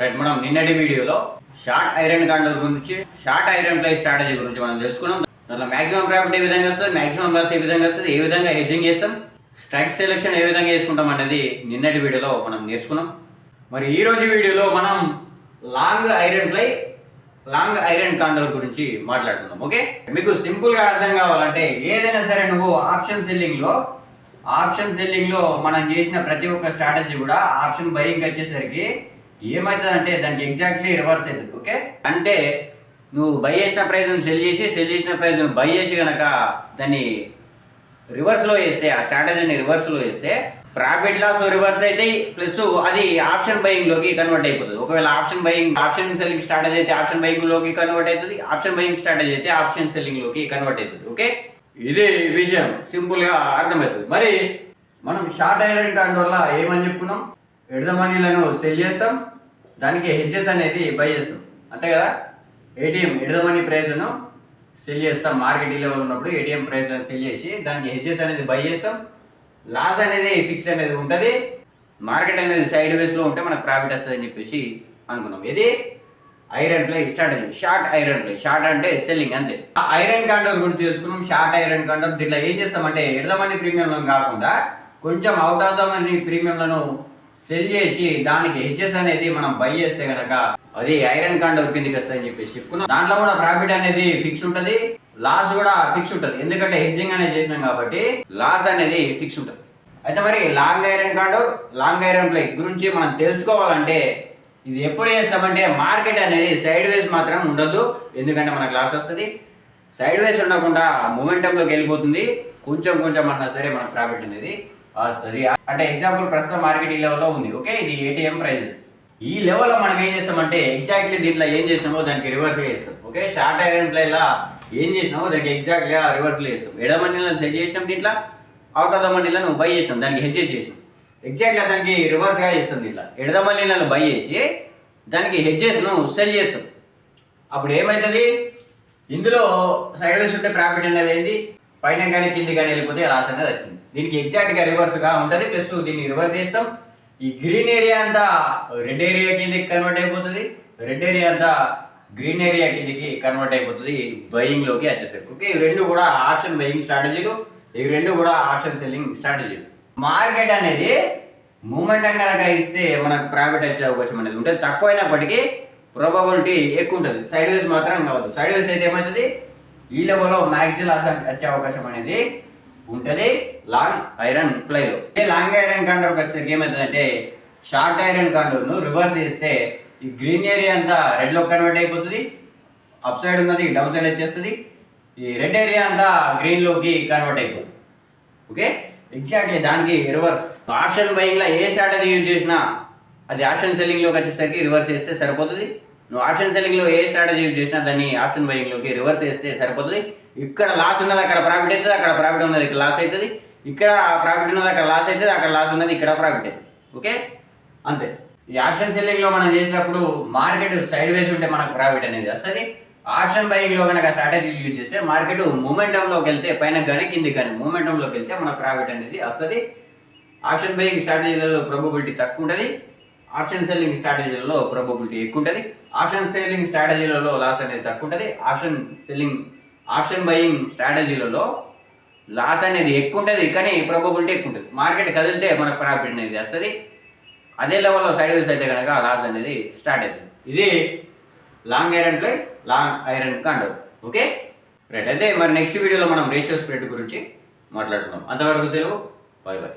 Right, మనం నిన్నటి వీడియోలో షార్ట్ ఐరన్ కాండర్ గురించి, షార్ట్ ఐరన్ ప్లై స్ట్రాటజీ గురించి మనం తెలుసుకున్నాం. దాంట్లో మాక్సిమం ప్రాఫిట్ ఏ విధంగా వస్తుంది, మాక్సిమం లాస్ ఏ విధంగా వస్తుంది, ఏ విధంగా హెడ్జింగ్ చేస్తాం, స్ట్రైక్ సెలెక్షన్ ఏ విధంగా చేసుకుంటాం అనేది నిన్నటి వీడియోలో మనం నేర్చుకున్నాం. మరి ఈ రోజు వీడియోలో మనం long iron fly, long iron condor గురించి మాట్లాడుతున్నాం. ఓకే, మీకు సింపుల్గా అర్థం కావాలంటే ఏదైనా సరే నువ్వు ఆప్షన్ సెల్లింగ్ లో మనం చేసిన ప్రతి ఒక్క స్ట్రాటజీ కూడా ఆప్షన్ బయింగ్ వచ్చేసరికి ఏమవుతుందంటే దానికి ఎగ్జాక్ట్లీ రివర్స్ అవుతుంది. ఓకే, అంటే నువ్వు బై చేసిన ప్రైజ్ సెల్ చేసిన ప్రైజ్ బై చేసి కనుక దాన్ని రివర్స్లో వేస్తే, ఆ స్ట్రాటజీని రివర్స్లో వేస్తే ప్రాఫిట్ లాస్ రివర్స్ అవుతాయి, ప్లస్ అది ఆప్షన్ బయింగ్లోకి కన్వర్ట్ అయిపోతుంది. ఒకవేళ ఆప్షన్ సెల్లింగ్ స్ట్రాటజీ అయితే ఆప్షన్ బయింగ్లోకి కన్వర్ట్ అవుతుంది, ఆప్షన్ బయింగ్ స్ట్రాటజీ అయితే ఆప్షన్ సెల్లింగ్లోకి కన్వర్ట్ అవుతుంది. ఓకే, ఇదే విషయం సింపుల్గా అర్థమవుతుంది. మరి మనం షార్ట్ ఐరన్ కాండర్ వల్ల ఏమని చెప్పుకున్నాం, ఎడద మనీలను సెల్ చేస్తాం, దానికి హెడ్జెస్ అనేది బై చేస్తాం, అంతే కదా. ఏటీఎం ఎడద మనీ ప్రైజ్లను సెల్ చేస్తాం, మార్కెట్ ఈ లెవెల్ ఉన్నప్పుడు ఏటీఎం ప్రైజ్లను సెల్ చేసి దానికి హెడ్జెస్ అనేది బై చేస్తాం. లాస్ అనేది ఫిక్స్ అనేది ఉంటుంది, మార్కెట్ అనేది సైడ్ వేస్లో ఉంటే మనకు ప్రాఫిట్ వస్తుంది అని చెప్పేసి అనుకున్నాం. ఇది iron fly strategy, short iron fly. Short అంటే సెల్లింగ్, అంతే. ఐరన్ కాండర్ గురించి తెలుసుకున్నాం. షార్ట్ ఐరన్ కాండర్ దీంట్లో ఏం చేస్తామంటే ఎడద మనీ ప్రీమియంలను కాకుండా కొంచెం అవుట్ ఆఫ్ ద మనీ ప్రీమియంలను సెల్ చేసి దానికి హెడ్జెస్ అనేది మనం బై చేస్తే కనుక అది ఐరన్ కాండర్ కిందికి వస్తాయని చెప్పేసి చెప్పుకున్నాం. దాంట్లో కూడా ప్రాఫిట్ అనేది ఫిక్స్ ఉంటుంది, లాస్ కూడా ఫిక్స్ ఉంటుంది, ఎందుకంటే హెడ్జింగ్ అనేది చేసినాం కాబట్టి లాస్ అనేది ఫిక్స్ ఉంటుంది. అయితే మరి long iron condor, long iron fly గురించి మనం తెలుసుకోవాలంటే ఇది ఎప్పుడు చేస్తామంటే మార్కెట్ అనేది సైడ్ వేస్ మాత్రం ఉండదు, ఎందుకంటే మనకు లాస్ వస్తుంది. సైడ్ వేస్ ఉండకుండా మొమెంటంలోకి వెళ్ళిపోతుంది, కొంచెం అన్నా సరే మనకు ప్రాఫిట్ అనేది వస్తుంది. అంటే ఎగ్జాంపుల్ ప్రస్తుతం మార్కెట్ ఈ లెవెల్లో ఉంది. ఓకే, ఇది ఏటీఎం ప్రైజెస్. ఈ లెవెల్లో మనం ఏం చేస్తామంటే ఎగ్జాక్ట్లీ దీంట్లో ఏం చేసినామో దానికి రివర్స్ చేస్తాం. ఓకే, షార్ట్ ఐరన్ ప్లైలా ఏం చేసినామో దానికి ఎగ్జాక్ట్గా రివర్స్లో చేస్తాం. ఎడ మనీలను సెల్ చేసినాం, దీంట్లో అవుట్ ఆఫ్ ద మనీలను బై చేసినాం, దానికి హెడ్జెస్ చేసినాం. ఎగ్జాక్ట్గా దానికి రివర్స్గా చేస్తాం. దీంట్లో ఎడద మనీలను బై చేసి దానికి హెడ్జెస్ను సెల్ చేస్తాం. అప్పుడు ఏమవుతుంది, ఇందులో సైడ్ వేస్ ఉంటే ప్రాఫిట్ అనేది అయింది, పైన కానీ కింది కానీ వెళ్ళిపోతే లాస్ అనేది వచ్చింది. దీనికి ఎగ్జాక్ట్గా రివర్స్గా ఉంటుంది, ప్లస్ దీన్ని రివర్స్ చేస్తాం. ఈ గ్రీన్ ఏరియా అంతా రెడ్ ఏరియా కిందకి కన్వర్ట్ అయిపోతుంది, రెడ్ ఏరియా అంతా గ్రీన్ ఏరియా కిందకి కన్వర్ట్ అయిపోతుంది, బయింగ్లోకి వచ్చేసరికి. ఓకే, ఇవి రెండు కూడా ఆప్షన్ బయింగ్ స్ట్రాటజీలు, ఇవి రెండు కూడా ఆప్షన్ సెల్లింగ్ స్ట్రాటజీలు. మార్కెట్ అనేది మూమెంటం కనుక ఇస్తే మనకు ప్రాఫిట్ వచ్చే అవకాశం అనేది ఉంటుంది, తక్కువైనప్పటికీ ప్రాబబిలిటీ ఎక్కువ ఉంటుంది. సైడ్ వేస్ మాత్రం కావద్దు. సైడ్ వేస్ అయితే ఏమవుతుంది, ఈ లెవెల్లో మ్యాక్సిమం లాస్ వచ్చే అవకాశం అనేది ఉంటుంది లాంగ్ ఐరన్ ప్లైలో. లాంగ్ ఐరన్ కాండర్కి వచ్చేసరికి ఏమవుతుందంటే షార్ట్ ఐరన్ కాండర్ను రివర్స్ చేస్తే ఈ గ్రీన్ ఏరియా అంతా రెడ్లో కన్వర్ట్ అయిపోతుంది, అప్ సైడ్ ఉన్నది డౌన్ సైడ్ వచ్చేస్తుంది, ఈ రెడ్ ఏరియా అంతా గ్రీన్లోకి కన్వర్ట్ అయిపోతుంది. ఓకే, ఎగ్జాక్ట్లీ దానికి రివర్స్. ఆప్షన్ బయింగ్లో ఏ స్ట్రాటజీ యూజ్ చేసినా అది ఆప్షన్ సెల్లింగ్లోకి వచ్చేసరికి రివర్స్ చేస్తే సరిపోతుంది. నువ్వు ఆప్షన్ సెల్లింగ్లో ఏ స్ట్రాటజీ యూజ్ చేసినా దాన్ని ఆప్షన్ బయింగ్లోకి రివర్స్ చేస్తే సరిపోతుంది. ఇక్కడ లాస్ ఉన్నది అక్కడ ప్రాఫిట్ అవుతుంది, అక్కడ ప్రాఫిట్ ఉన్నది ఇక్కడ లాస్ అవుతుంది, ఇక్కడ ప్రాఫిట్ ఉన్నది అక్కడ లాస్ అవుతుంది, అక్కడ లాస్ ఉన్నది ఇక్కడ ప్రాఫిట్ అవుతుంది. ఓకే, అంతే. ఈ ఆప్షన్ సెల్లింగ్లో మనం చేసినప్పుడు మార్కెట్ సైడ్ వేస్ ఉంటే మనకు ప్రాఫిట్ అనేది వస్తుంది. ఆప్షన్ బయింగ్లో కనుక స్ట్రాటజీ యూజ్ చేస్తే మార్కెట్ మూమెంటంలోకి వెళ్తే, పైన కానీ కిందికి కానీ మూమెంటంలోకి వెళ్తే మనకు ప్రాఫిట్ అనేది వస్తుంది. ఆప్షన్ బయింగ్ స్ట్రాటజీలలో ప్రాబబిలిటీ తక్కువ ఉంటుంది, ఆప్షన్ సెల్లింగ్ స్ట్రాటజీలలో ప్రాబబిలిటీ ఎక్కువ ఉంటుంది. ఆప్షన్ సెల్లింగ్ స్ట్రాటజీలలో లాస్ అనేది తక్కువ ఉంటుంది, ఆప్షన్ బయింగ్ స్ట్రాటజీలలో లాస్ అనేది ఎక్కువ ఉంటుంది, కానీ ప్రాబబిలిటీ ఎక్కువ ఉంటుంది. మార్కెట్ కదిలితే మనకు ప్రాఫిట్ అనేది వస్తుంది, అదే లెవెల్లో సైడ్ వేస్ అయితే కనుక లాస్ అనేది స్టార్ట్ అవుతుంది. ఇది long iron fly, long iron condor. Okay, right. అయితే మరి నెక్స్ట్ వీడియోలో మనం రేషియో స్ప్రెడ్ గురించి మాట్లాడుకుందాం. అంతవరకు సెలవు, బాయ్ బాయ్.